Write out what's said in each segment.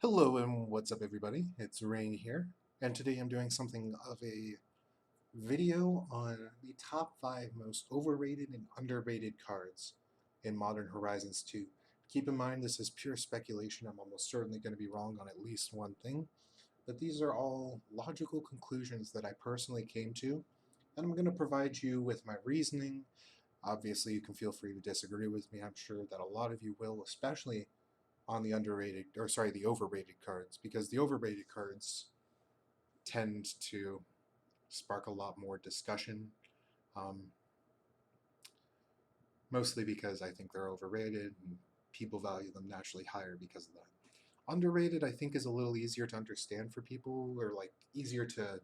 Hello and what's up everybody, it's Rain here, and today I'm doing something of a video on the top 5 most overrated and underrated cards in Modern Horizons 2. Keep in mind this is pure speculation, I'm almost certainly going to be wrong on at least one thing, but these are all logical conclusions that I personally came to, and I'm going to provide you with my reasoning. Obviously you can feel free to disagree with me, I'm sure that a lot of you will, especially on the the overrated cards, because the overrated cards tend to spark a lot more discussion, um, mostly because I think they're overrated and people value them naturally higher because of that. Underrated, I think, is a little easier to understand for people, or like easier to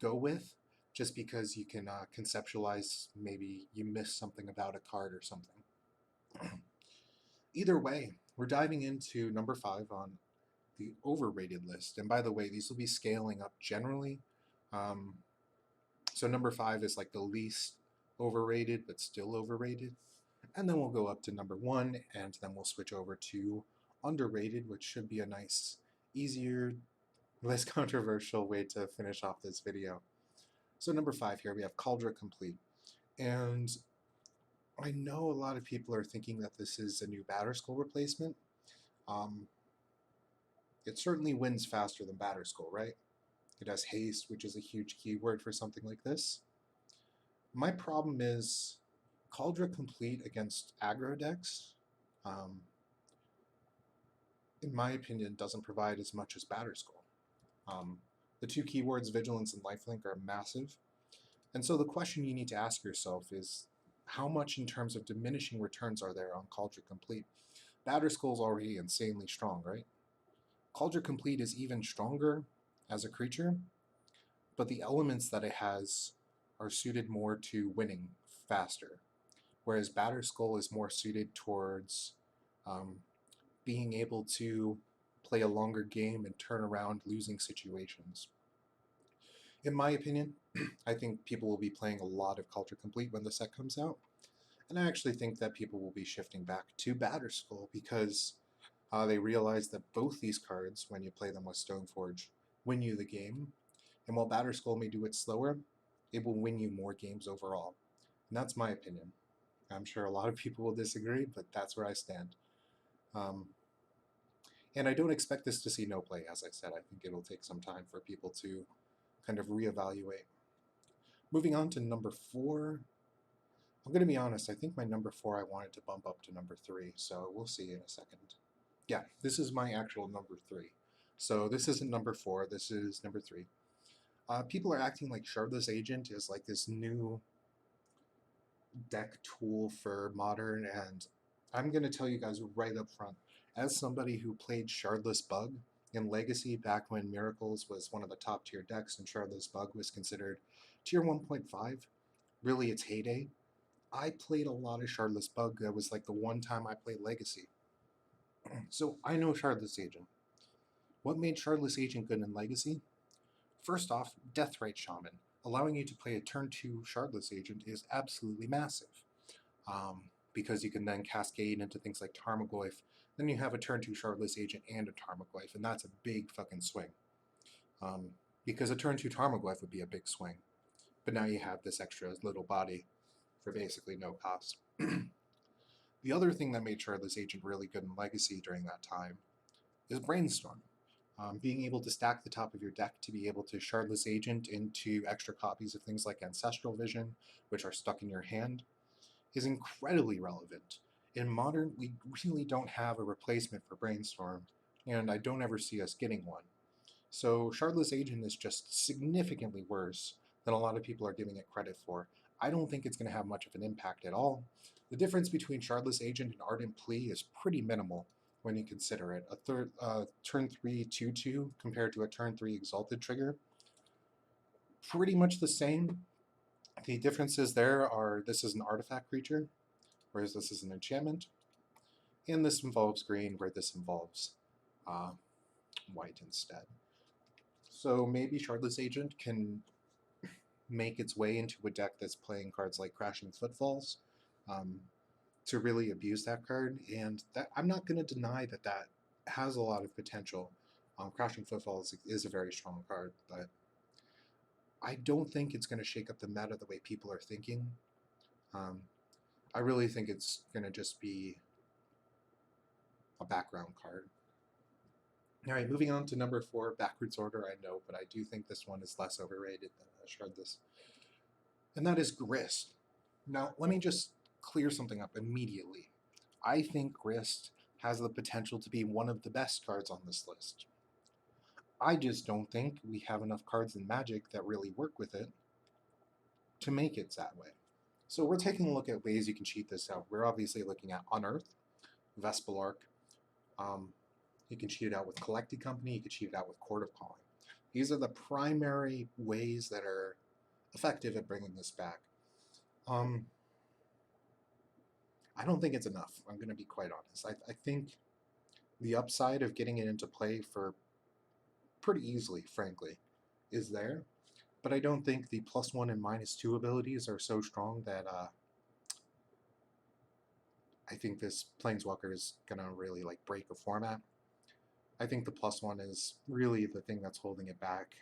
go with, just because you can conceptualize maybe you missed something about a card or something. Either way, we're diving into number 5 on the overrated list. And by the way, these will be scaling up generally. Um, so number 5 is like the least overrated, but still overrated. And then we'll go up to number 1, and then we'll switch over to underrated, which should be a nice, easier, less controversial way to finish off this video. So number 5 here, we have Cauldron Complete. And I know a lot of people are thinking that this is a new Batterskull replacement. Um, it certainly wins faster than Batterskull, right? It has haste, which is a huge keyword for something like this. My problem is Cauldron Complete against aggro decks, um, in my opinion, doesn't provide as much as Batterskull. The two keywords, Vigilance and Lifelink, are massive. And so the question you need to ask yourself is, how much in terms of diminishing returns are there on Cauldron Complete? Batterskull's already insanely strong, right? Cauldron Complete is even stronger as a creature, but the elements that it has are suited more to winning faster, whereas Batterskull is more suited towards um, being able to play a longer game and turn around losing situations. In my opinion, I think people will be playing a lot of Cauldron Complete when the set comes out, and I actually think that people will be shifting back to Batterskull because they realize that both these cards, when you play them with Stoneforge, win you the game. And while Batterskull may do it slower, it will win you more games overall. And that's my opinion. I'm sure a lot of people will disagree, but that's where I stand. Um, and I don't expect this to see no play, as I said. I think it'll take some time for people to kind of reevaluate. Moving on to number 4. I'm going to be honest, I think my number 4 I wanted to bump up to number 3, so we'll see in a second. Yeah, this is my actual number 3. So this isn't number 4, this is number 3. People are acting like Shardless Agent is like this new deck tool for Modern, and I'm going to tell you guys right up front, as somebody who played Shardless Bug in Legacy back when Miracles was one of the top tier decks and Shardless Bug was considered tier 1.5, really its heyday, I played a lot of Shardless Bug. That was like the one time I played Legacy. So I know Shardless Agent. What made Shardless Agent good in Legacy? First off, Deathrite Shaman. Allowing you to play a turn 2 Shardless Agent is absolutely massive. Because you can then cascade into things like Tarmogoyf. Then you have a turn 2 Shardless Agent and a Tarmogoyf, and that's a big fucking swing. Because a turn 2 Tarmogoyf would be a big swing. But now you have this extra little body for basically no cost. The other thing that made Shardless Agent really good in Legacy during that time is Brainstorm. Being able to stack the top of your deck to be able to Shardless Agent into extra copies of things like Ancestral Vision, which are stuck in your hand, is incredibly relevant. In Modern, we really don't have a replacement for Brainstorm, and I don't ever see us getting one. So Shardless Agent is just significantly worse than a lot of people are giving it credit for. I don't think it's going to have much of an impact at all. The difference between Shardless Agent and Ardent Plea is pretty minimal when you consider it. A turn 3 2/2 compared to a turn 3 Exalted trigger, pretty much the same. The differences there are this is an artifact creature, whereas this is an enchantment, and this involves green, where this involves white instead. So maybe Shardless Agent can make its way into a deck that's playing cards like Crashing Footfalls to really abuse that card, and that I'm not going to deny that that has a lot of potential. Crashing Footfall is a very strong card, but I don't think it's going to shake up the meta the way people are thinking. I really think it's going to just be a background card. All right, moving on to number 4, backwards order, I know, but I do think this one is less overrated than Shred This. And that is Grist. Now, let me just clear something up immediately. I think Grist has the potential to be one of the best cards on this list. I just don't think we have enough cards in Magic that really work with it to make it that way. So we're taking a look at ways you can cheat this out. We're obviously looking at Unearth, Vespalark. You can cheat it out with Collected Company. You can cheat it out with Court of Calling. These are the primary ways that are effective at bringing this back. I don't think it's enough. I'm going to be quite honest. I think the upside of getting it into play for pretty easily, frankly, is there. But I don't think the +1 and -2 abilities are so strong that I think this Planeswalker is going to really like break a format. I think the +1 is really the thing that's holding it back.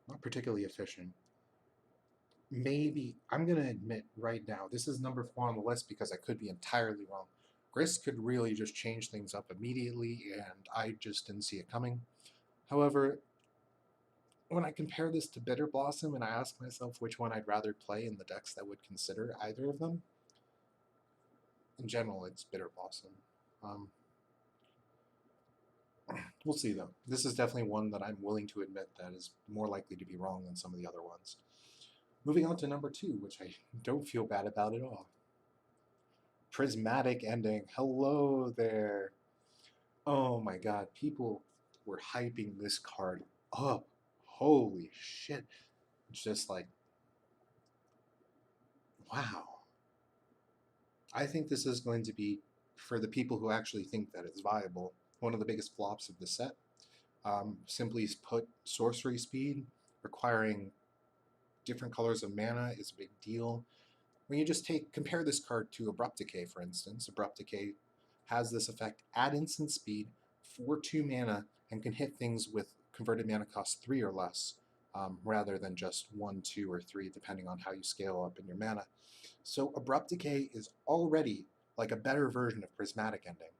Not particularly efficient. Maybe, I'm going to admit right now, this is number 4 on the list because I could be entirely wrong. Grist could really just change things up immediately, and I just didn't see it coming. However, when I compare this to Bitter Blossom and I ask myself which one I'd rather play in the decks that would consider either of them, in general, it's Bitter Blossom. We'll see, though. This is definitely one that I'm willing to admit that is more likely to be wrong than some of the other ones. Moving on to number 2, which I don't feel bad about at all. Prismatic Ending. Hello there. Oh my god, people were hyping this card up. Holy shit. It's just like, wow. I think this is going to be, for the people who actually think that it's viable, one of the biggest flops of the set. Simply put, sorcery speed, requiring different colors of mana is a big deal. When you just compare this card to Abrupt Decay, for instance, Abrupt Decay has this effect at instant speed for 2 mana and can hit things with converted mana cost 3 or less, rather than just 1, 2, or 3, depending on how you scale up in your mana. So Abrupt Decay is already like a better version of Prismatic Ending,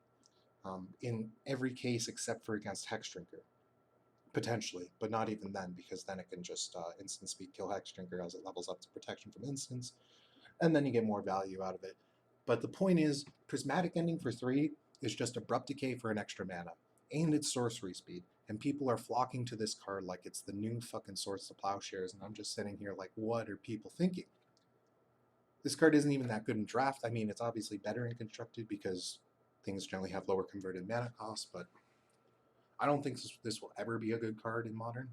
in every case except for against Hexdrinker. Potentially, but not even then, because then it can just instant speed kill Hexdrinker as it levels up to protection from instants, and then you get more value out of it. But the point is, Prismatic Ending for 3 is just Abrupt Decay for an extra mana, and it's sorcery speed, and people are flocking to this card like it's the new fucking Swords to Plowshares, and I'm just sitting here like, what are people thinking? This card isn't even that good in draft. I mean, it's obviously better in constructed because things generally have lower converted mana costs, but I don't think this will ever be a good card in Modern.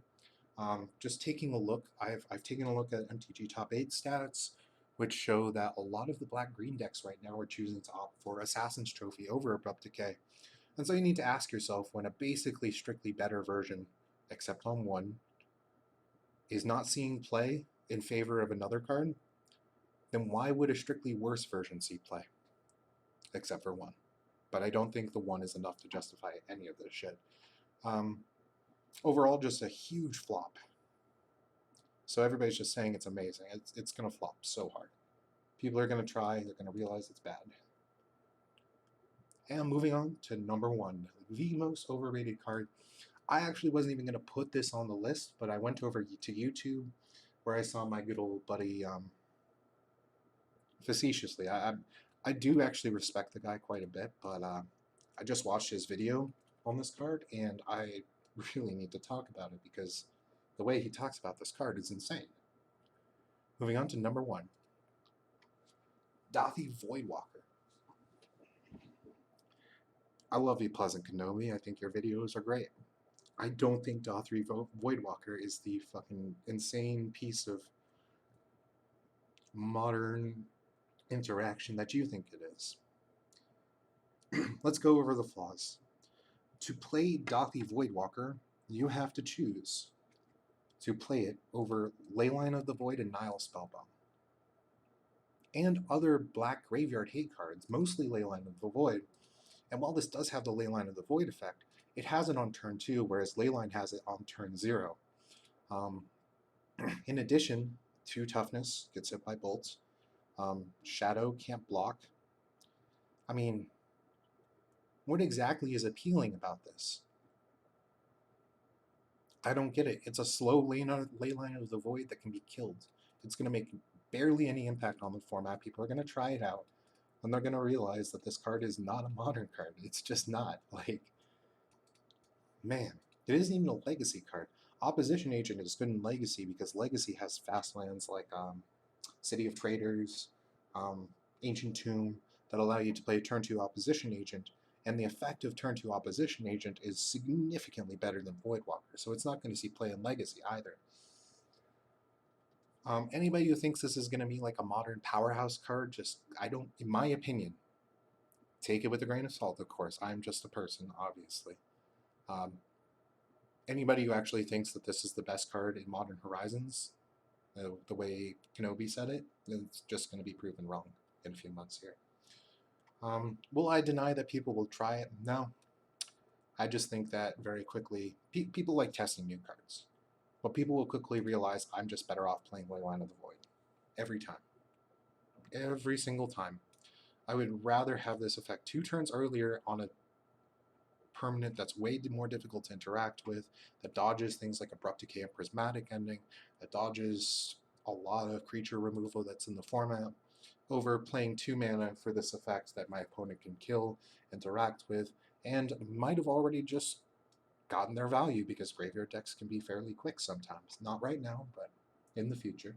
Just taking a look, I've taken a look at MTG Top 8 stats, which show that a lot of the black-green decks right now are choosing to opt for Assassin's Trophy over Abrupt Decay. And so you need to ask yourself, when a basically strictly better version, except on 1, is not seeing play in favor of another card, then why would a strictly worse version see play? Except for 1. But I don't think the 1 is enough to justify any of this shit. Overall, just a huge flop. So everybody's just saying it's amazing. It's going to flop so hard. People are going to try. They're going to realize it's bad. And moving on to number 1, the most overrated card. I actually wasn't even going to put this on the list, but I went over to YouTube where I saw my good old buddy, facetiously. I do actually respect the guy quite a bit, but I just watched his video on this card, and I really need to talk about it because the way he talks about this card is insane. Moving on to number 1, Dathi Voidwalker. I love you, Pleasant Kenobi. I think your videos are great. I don't think Dathi Voidwalker is the fucking insane piece of modern interaction that you think it is. Let's go over the flaws. To play Dathi Voidwalker, you have to choose to play it over Leyline of the Void and Nile Spellbound, and other black graveyard hate cards, mostly Leyline of the Void. And while this does have the Leyline of the Void effect, It has it on turn 2, whereas Leyline has it on turn 0. Um, in addition, 2 toughness, gets hit by bolts. Shadow can't block. I mean, what exactly is appealing about this? I don't get it. It's a slow Leyline of the Void that can be killed. It's going to make barely any impact on the format. People are going to try it out, and they're going to realize that this card is not a modern card. It's just not. Like, man, it isn't even a legacy card. Opposition Agent is good in Legacy because Legacy has fast lands like City of Traders, Ancient Tomb, that allow you to play turn 2 Opposition Agent, and the effect of turn 2 Opposition Agent is significantly better than Voidwalker, so it's not going to see play in Legacy either. Anybody who thinks this is going to be like a modern powerhouse card, just, I don't, in my opinion, take it with a grain of salt, of course. I'm just a person, obviously. Anybody who actually thinks that this is the best card in Modern Horizons, the way Kenobi said it, it's just going to be proven wrong in a few months here. Will I deny that people will try it? No. I just think that very quickly, people like testing new cards. But people will quickly realize I'm just better off playing Leyline of the Void. Every time. Every single time. I would rather have this effect 2 turns earlier on a permanent that's way more difficult to interact with, that dodges things like Abrupt Decay and Prismatic Ending, that dodges a lot of creature removal that's in the format, over playing 2 mana for this effect that my opponent can kill, interact with, and might have already just gotten their value because graveyard decks can be fairly quick sometimes. Not right now, but in the future.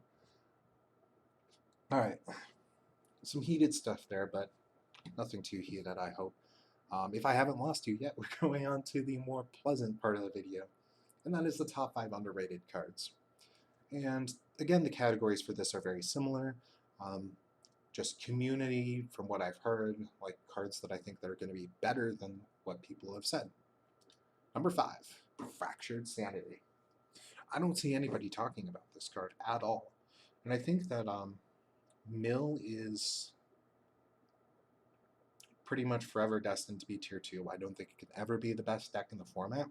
Alright, some heated stuff there, but nothing too heated, I hope. If I haven't lost you yet, we're going on to the more pleasant part of the video, and that is the top 5 underrated cards. And again, the categories for this are very similar. Just community, from what I've heard, like cards that I think that are going to be better than what people have said. Number 5, Fractured Sanity. I don't see anybody talking about this card at all. And I think that Mill is pretty much forever destined to be tier 2. I don't think it can ever be the best deck in the format,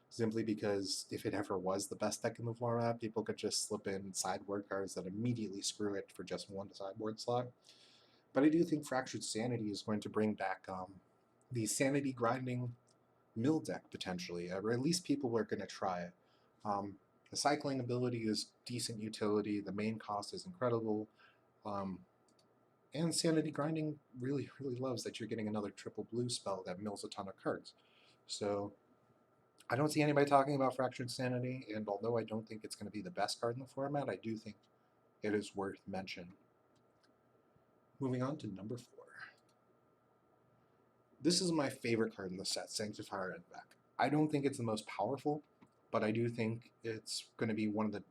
simply because if it ever was the best deck in the format, people could just slip in sideboard cards that immediately screw it for just 1 sideboard slot. But I do think Fractured Sanity is going to bring back the Sanity grinding Mill deck, potentially, or at least people are going to try it. The cycling ability is decent utility, the main cost is incredible, and Sanity grinding really, really loves that you're getting another triple blue spell that mills a ton of cards. So I don't see anybody talking about Fractured Sanity, and although I don't think it's going to be the best card in the format, I do think it is worth mention. Moving on to number 4. This is my favorite card in the set, Sanctifier Endback. I don't think it's the most powerful, but I do think it's going to be one of the...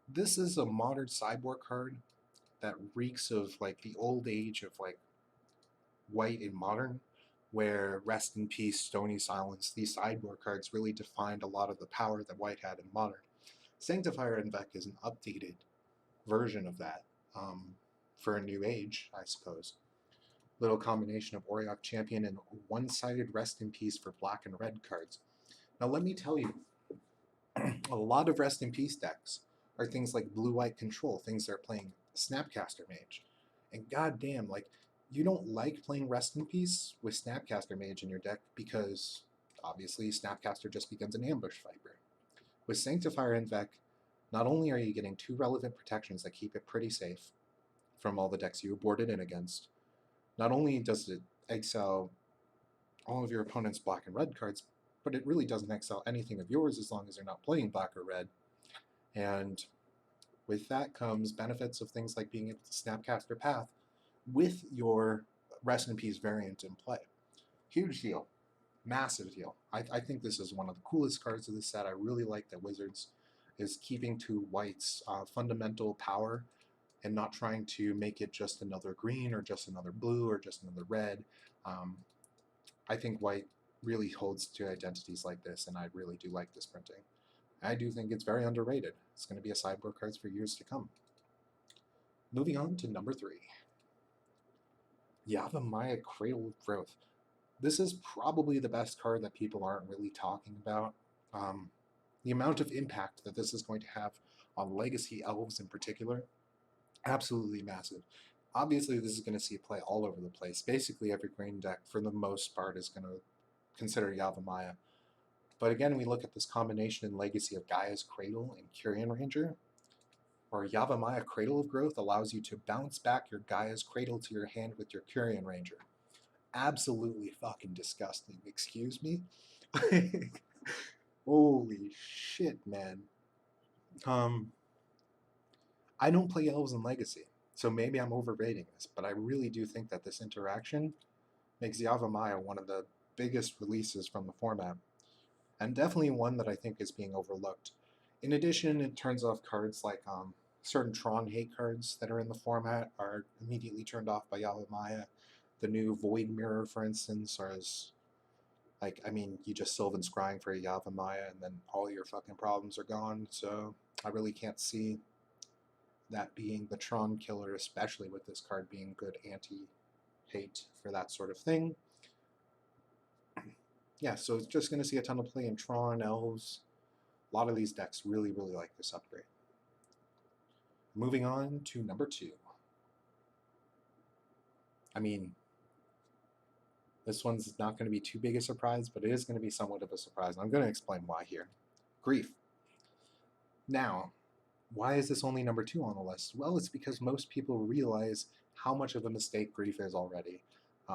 This is a modern sideboard card that reeks of like the old age of like White in Modern, where Rest in Peace, Stony Silence, these sideboard cards really defined a lot of the power that White had in Modern. Sanctifier Endback is an updated version of that, for a new age, I suppose. Little combination of Auriok Champion and one-sided Rest in Peace for black and red cards. Now let me tell you, a lot of Rest in Peace decks are things like Blue-White Control, things that are playing Snapcaster Mage. And goddamn, like, you don't like playing Rest in Peace with Snapcaster Mage in your deck because, obviously, Snapcaster just becomes an Ambush Viper. With Sanctifier Endback, not only are you getting 2 relevant protections that keep it pretty safe from all the decks you boarded in against, not only does it exile all of your opponent's black and red cards, but it really doesn't exile anything of yours as long as you're not playing black or red. And with that comes benefits of things like being able to Snapcaster Path with your Rest in Peace variant in play. Huge deal. Massive deal. I think this is one of the coolest cards of the set. I really like that Wizards is keeping to White's fundamental power and not trying to make it just another green or just another blue or just another red. I think White really holds to identities like this, and I really do like this printing. I do think it's very underrated. It's going to be a sideboard card for years to come. Moving on to number 3. The Avamaya Cradle Growth. This is probably the best card that people aren't really talking about. Um, the amount of impact that this is going to have on Legacy Elves in particular, absolutely massive. Obviously, this is going to see play all over the place. Basically, every green deck, for the most part, is going to consider Avamaya. But again, we look at this combination in Legacy of Gaia's Cradle and Curian Ranger, where Avamaya Cradle of Growth allows you to bounce back your Gaia's Cradle to your hand with your Curian Ranger. Absolutely fucking disgusting, excuse me? Holy shit, man. I don't play Elves in Legacy, so maybe I'm overrating this, but I really do think that this interaction makes the Avamaya one of the biggest releases from the format, and definitely one that I think is being overlooked. In addition, it turns off cards like certain Tron hate cards that are in the format are immediately turned off by Avamaya. The new Void Mirror, for instance, is like, I mean, you just Sylvan Scrying for a Avamaya and then all your fucking problems are gone, so I really can't see that being the Tron killer, especially with this card being good anti-hate for that sort of thing. Yeah, so it's just going to see a ton of play in Tron, Elves. A lot of these decks really, really like this upgrade. Moving on to number 2. I mean, this one's not going to be too big a surprise, but it is going to be somewhat of a surprise. I'm going to explain why here. Grief. Now, why is this only number 2 on the list? Well, it's because most people realize how much of a mistake Grief is already.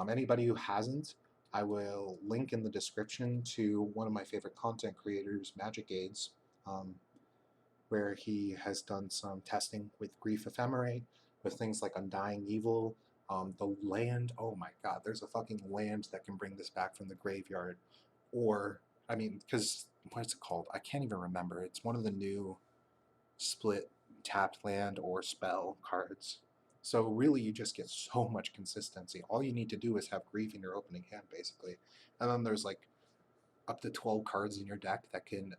Anybody who hasn't, I will link in the description to one of my favorite content creators, Magic Aids, where he has done some testing with Grief Ephemerate, with things like Undying Evil, the land. Oh my god, there's a fucking land that can bring this back from the graveyard. Or, I mean, because, what's it called? I can't even remember. It's one of the new split tapped land or spell cards. So really you just get so much consistency. All you need to do is have Grief in your opening hand, basically. And then there's like up to 12 cards in your deck that can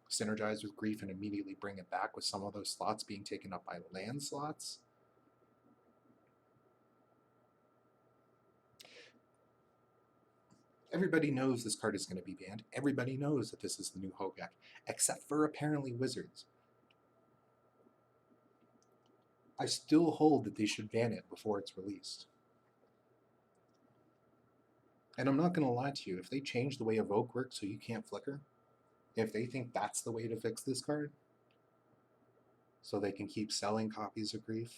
synergize with Grief and immediately bring it back, with some of those slots being taken up by land slots. Everybody knows this card is going to be banned. Everybody knows that this is the new Hogak, except for apparently Wizards. I still hold that they should ban it before it's released. And I'm not going to lie to you, if they change the way Evoke works so you can't flicker, if they think that's the way to fix this card, so they can keep selling copies of Grief,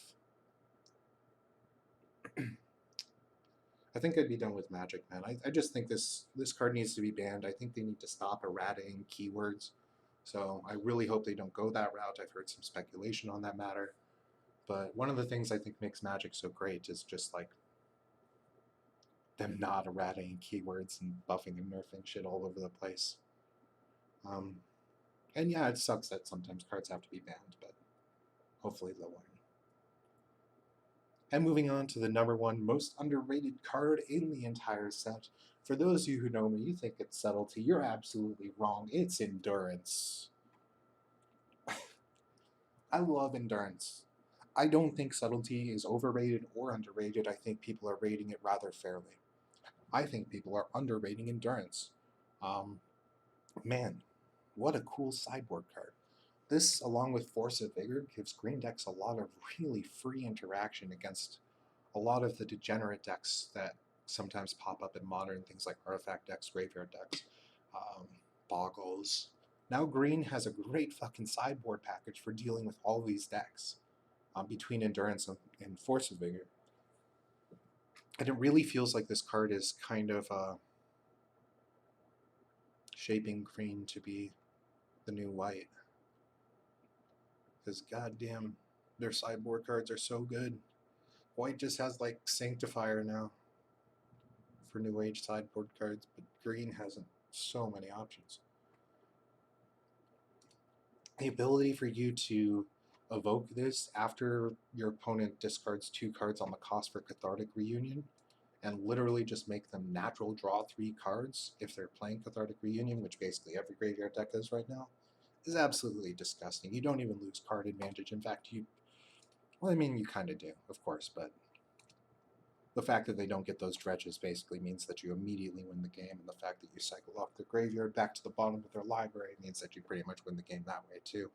I think I'd be done with Magic, man. I just think this card needs to be banned. I think they need to stop errating keywords. So I really hope they don't go that route. I've heard some speculation on that matter. But one of the things I think makes Magic so great is just like them not errating keywords and buffing and nerfing shit all over the place. And yeah, it sucks that sometimes cards have to be banned, but hopefully they'll learn. And moving on to the number 1 most underrated card in the entire set. For those of you who know me, you think it's Subtlety. You're absolutely wrong. It's Endurance. I love Endurance. I don't think Subtlety is overrated or underrated. I think people are rating it rather fairly. I think people are underrating Endurance. Man, what a cool sideboard card. This, along with Force of Vigor, gives green decks a lot of really free interaction against a lot of the degenerate decks that sometimes pop up in Modern, things like Artifact decks, Graveyard decks, Boggles. Now Green has a great fucking sideboard package for dealing with all these decks, between Endurance and Force of Vigor. And it really feels like this card is kind of shaping Green to be the new white. Because goddamn, their sideboard cards are so good. White just has like Sanctifier now for New Age sideboard cards, but Green has so many options. The ability for you to evoke this after your opponent discards 2 cards on the cost for Cathartic Reunion, and literally just make them natural draw 3 cards if they're playing Cathartic Reunion, which basically every graveyard deck is right now, is absolutely disgusting. You don't even lose card advantage. In fact, well, I mean, you kind of do, of course, but The fact that they don't get those dredges basically means that you immediately win the game, and the fact that you cycle off the graveyard back to the bottom of their library means that you pretty much win the game that way too.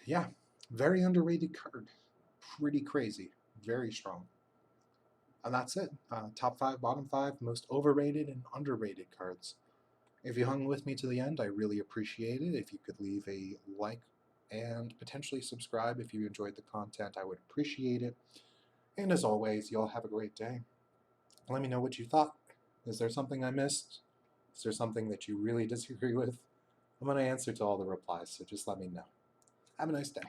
Yeah, very underrated card. Pretty crazy. Very strong. And that's it. Top 5, bottom 5, most overrated and underrated cards. If you hung with me to the end, I really appreciate it. If you could leave a like and potentially subscribe if you enjoyed the content, I would appreciate it. And as always, y'all have a great day. Let me know what you thought. Is there something I missed? Is there something that you really disagree with? I'm going to answer to all the replies, so just let me know. Have a nice day.